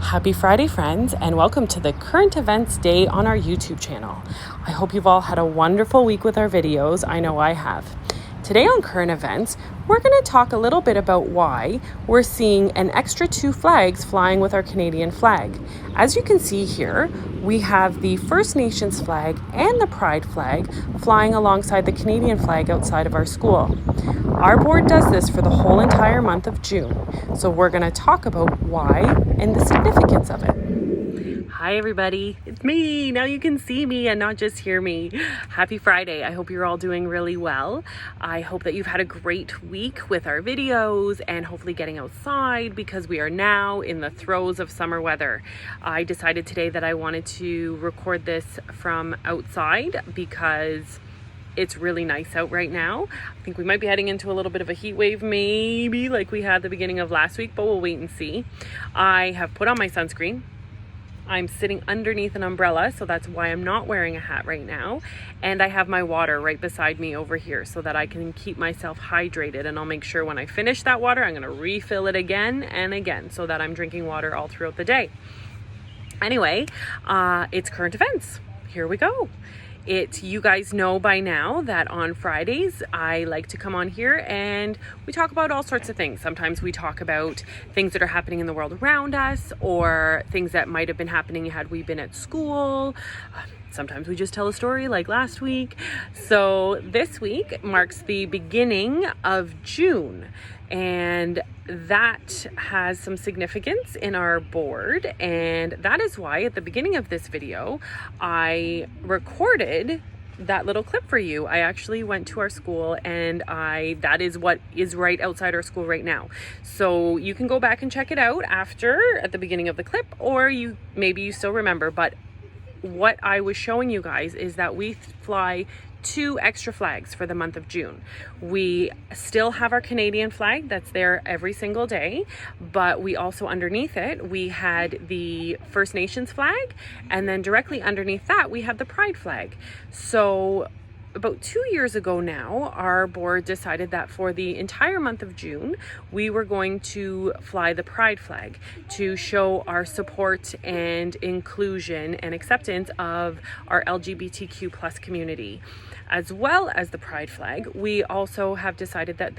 Happy Friday, friends, and welcome to the Current Events Day on our YouTube channel. I hope you've all had a wonderful week with our videos. I know I have. Today on Current Events, we're going to talk a little bit about why we're seeing an extra 2 flags flying with our Canadian flag. As you can see here, we have the First Nations flag and the Pride flag flying alongside the Canadian flag outside of our school. Our board does this for the whole entire month of June, so we're going to talk about why and the significance of it. Hi everybody, it's me. Now you can see me and not just hear me. Happy Friday. I hope you're all doing really well. I hope that you've had a great week with our videos and hopefully getting outside because we are now in the throes of summer weather. I decided today that I wanted to record this from outside because it's really nice out right now. I think we might be heading into a little bit of a heat wave, maybe like we had the beginning of last week, but we'll wait and see. I have put on my sunscreen. I'm sitting underneath an umbrella, so that's why I'm not wearing a hat right now. And I have my water right beside me over here so that I can keep myself hydrated. And I'll make sure when I finish that water, I'm gonna refill it again and again so that I'm drinking water all throughout the day. Anyway, it's current events. Here we go. You guys know by now that on Fridays, I like to come on here and we talk about all sorts of things. Sometimes we talk about things that are happening in the world around us or things that might have been happening had we been at school. Sometimes we just tell a story like last week. So this week marks the beginning of June, and that has some significance in our board, and that is why at the beginning of this video I recorded that little clip for you. I actually went to our school and that is what is right outside our school right now. So you can go back and check it out after at the beginning of the clip, or maybe you still remember, but what I was showing you guys is that we fly 2 extra flags for the month of June. We still have our Canadian flag that's there every single day, but we also underneath it, we had the First Nations flag, and then directly underneath that, we had the Pride flag. So about 2 years ago now, our board decided that for the entire month of June, we were going to fly the Pride flag to show our support and inclusion and acceptance of our LGBTQ plus community. As well as the Pride flag, we also have decided that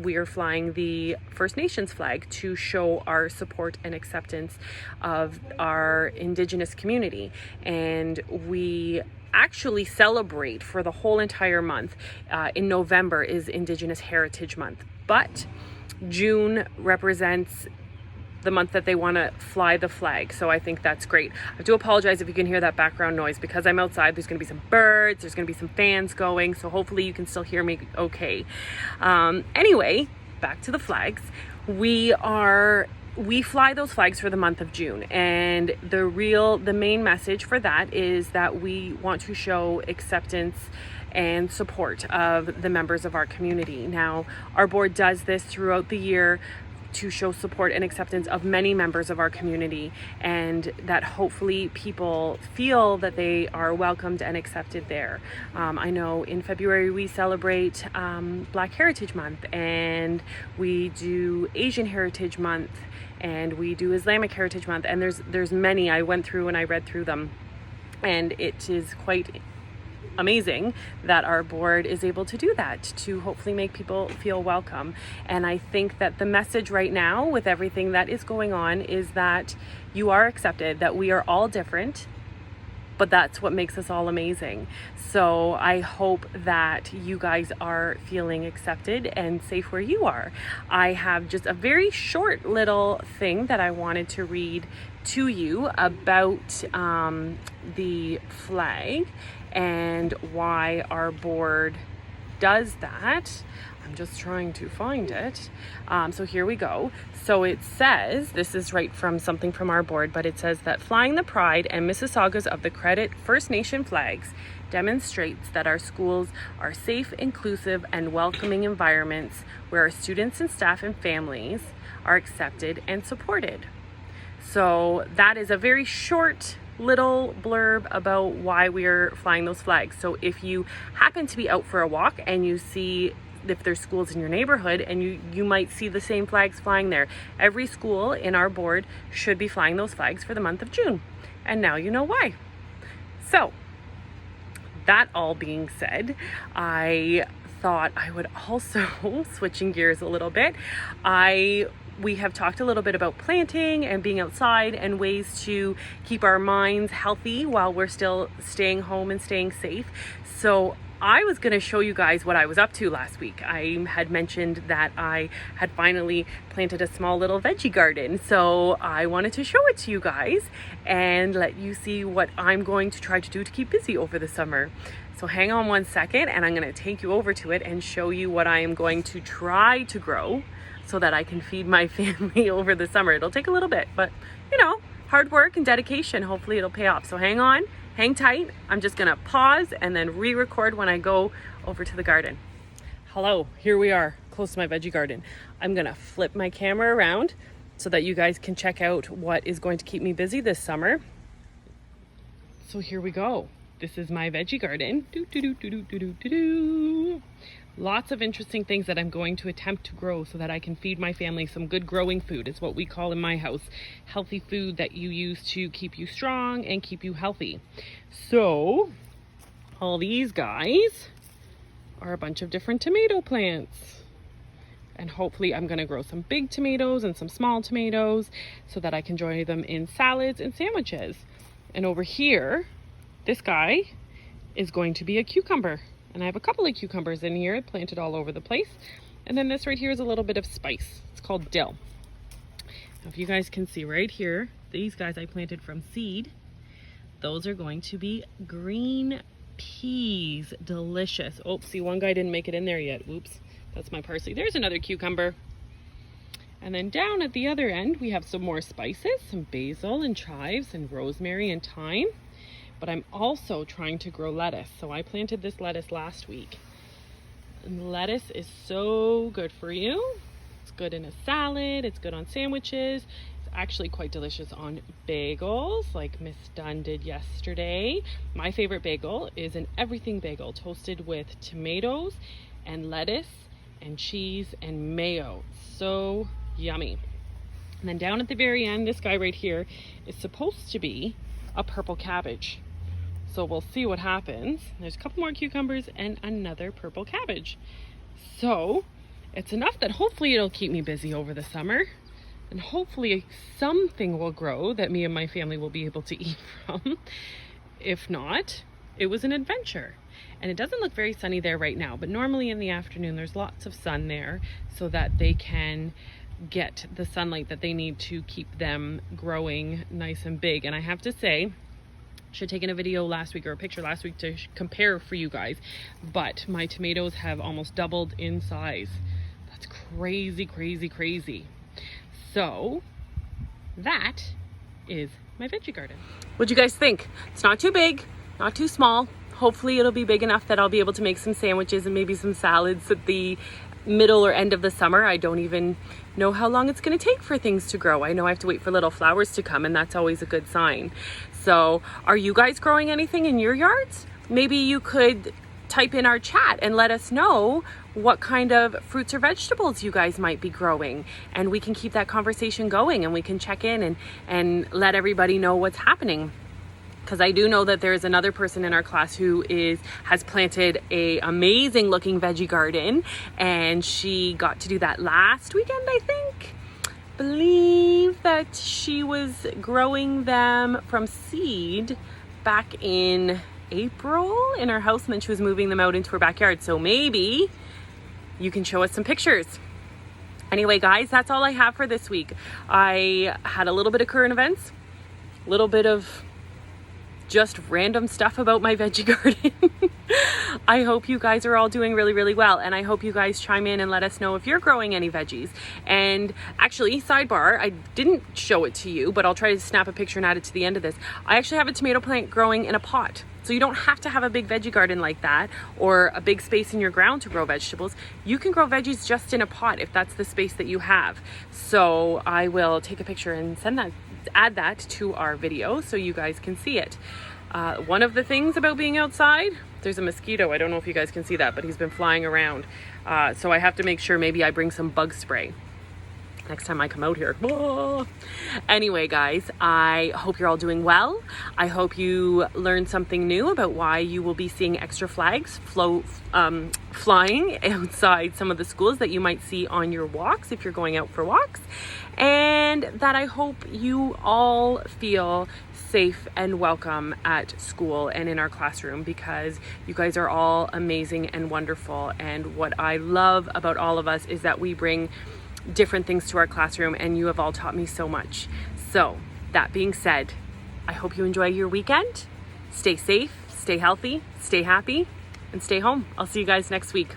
we are flying the First Nations flag to show our support and acceptance of our Indigenous community. And we actually celebrate for the whole entire month. In November is Indigenous Heritage Month, but June represents the month that they want to fly the flag. So I think that's great. I do apologize if you can hear that background noise because I'm outside. There's going to be some birds, there's going to be some fans going, so hopefully you can still hear me okay. Anyway, back to the flags. We fly those flags for the month of June, and the main message for that is that we want to show acceptance and support of the members of our community. Now, our board does this throughout the year to show support and acceptance of many members of our community, and that hopefully people feel that they are welcomed and accepted there. I know in February we celebrate Black Heritage Month, and we do Asian Heritage Month, and we do Islamic Heritage Month, and there's many. I went through and I read through them, and it is quite amazing that our board is able to do that to hopefully make people feel welcome. And I think that the message right now with everything that is going on is that you are accepted, that we are all different, but that's what makes us all amazing. So I hope that you guys are feeling accepted and safe where you are. I have just a very short little thing that I wanted to read to you about the flag and why our board does that. I'm just trying to find it. So here we go. So it says, this is right from something from our board, but it says that flying the Pride and Mississaugas of the Credit First Nation flags demonstrates that our schools are safe, inclusive, and welcoming environments where our students and staff and families are accepted and supported. So that is a very short little blurb about why we're flying those flags. So if you happen to be out for a walk and you see if there's schools in your neighborhood, and you might see the same flags flying there. Every school in our board should be flying those flags for the month of June. And now you know why. So, that all being said, I thought I would also, switching gears a little bit, we have talked a little bit about planting and being outside and ways to keep our minds healthy while we're still staying home and staying safe. So I was going to show you guys what I was up to last week. I had mentioned that I had finally planted a small little veggie garden. So I wanted to show it to you guys and let you see what I'm going to try to do to keep busy over the summer. So hang on one second and I'm going to take you over to it and show you what I am going to try to grow so that I can feed my family over the summer. It'll take a little bit, but you know, hard work and dedication. Hopefully it'll pay off. So hang on. Hang tight. I'm just gonna pause and then re-record when I go over to the garden. Hello, here we are, close to my veggie garden. I'm gonna flip my camera around so that you guys can check out what is going to keep me busy this summer. So here we go. This is my veggie garden. Lots of interesting things that I'm going to attempt to grow so that I can feed my family some good growing food. It's what we call in my house healthy food that you use to keep you strong and keep you healthy. So all these guys are a bunch of different tomato plants. And hopefully I'm going to grow some big tomatoes and some small tomatoes so that I can enjoy them in salads and sandwiches. And over here, this guy is going to be a cucumber. And I have a couple of cucumbers in here planted all over the place. And then this right here is a little bit of spice. It's called dill. Now, if you guys can see right here, these guys I planted from seed. Those are going to be green peas. Delicious. Oh, see, one guy didn't make it in there yet. Oops, that's my parsley. There's another cucumber. And then down at the other end, we have some more spices, some basil and chives and rosemary and thyme. But I'm also trying to grow lettuce. So I planted this lettuce last week. And lettuce is so good for you. It's good in a salad. It's good on sandwiches. It's actually quite delicious on bagels, like Miss Dunn did yesterday. My favorite bagel is an everything bagel, toasted with tomatoes and lettuce and cheese and mayo. So yummy. And then down at the very end, this guy right here is supposed to be a purple cabbage. So we'll see what happens. There's a couple more cucumbers and another purple cabbage. So it's enough that hopefully it'll keep me busy over the summer. And hopefully something will grow that me and my family will be able to eat from. If not, it was an adventure. And it doesn't look very sunny there right now, but normally in the afternoon there's lots of sun there so that they can get the sunlight that they need to keep them growing nice and big. And I have to say, I should have taken a video last week or a picture last week to compare for you guys, but my tomatoes have almost doubled in size. That's crazy, crazy, crazy. So that is my veggie garden. What'd you guys think? It's not too big, not too small. Hopefully it'll be big enough that I'll be able to make some sandwiches and maybe some salads at the middle or end of the summer. I don't even know how long it's going to take for things to grow. I know I have to wait for little flowers to come, and that's always a good sign. So are you guys growing anything in your yards? Maybe you could type in our chat and let us know what kind of fruits or vegetables you guys might be growing, and we can keep that conversation going and we can check in and let everybody know what's happening. Because I do know that there's another person in our class who has planted a amazing looking veggie garden, and she got to do that last weekend, I think. Believe that she was growing them from seed back in April in her house, and then she was moving them out into her backyard. So maybe you can show us some pictures. Anyway, guys, that's all I have for this week. I had a little bit of current events, a little bit of just random stuff about my veggie garden. I hope you guys are all doing really, really well. And I hope you guys chime in and let us know if you're growing any veggies. And actually, sidebar, I didn't show it to you, but I'll try to snap a picture and add it to the end of this. I actually have a tomato plant growing in a pot. So you don't have to have a big veggie garden like that or a big space in your ground to grow vegetables. You can grow veggies just in a pot if that's the space that you have. So I will take a picture and add that to our video so you guys can see it. One of the things about being outside, there's a mosquito. I don't know if you guys can see that, but he's been flying around. So I have to make sure maybe I bring some bug spray next time I come out here. Oh. Anyway, guys, I hope you're all doing well. I hope you learned something new about why you will be seeing extra flags flying outside some of the schools that you might see on your walks if you're going out for walks. And that I hope you all feel safe and welcome at school and in our classroom, because you guys are all amazing and wonderful. And what I love about all of us is that we bring different things to our classroom, and you have all taught me so much. So that being said, I hope you enjoy your weekend. Stay safe, stay healthy, stay happy, and stay home. I'll see you guys next week.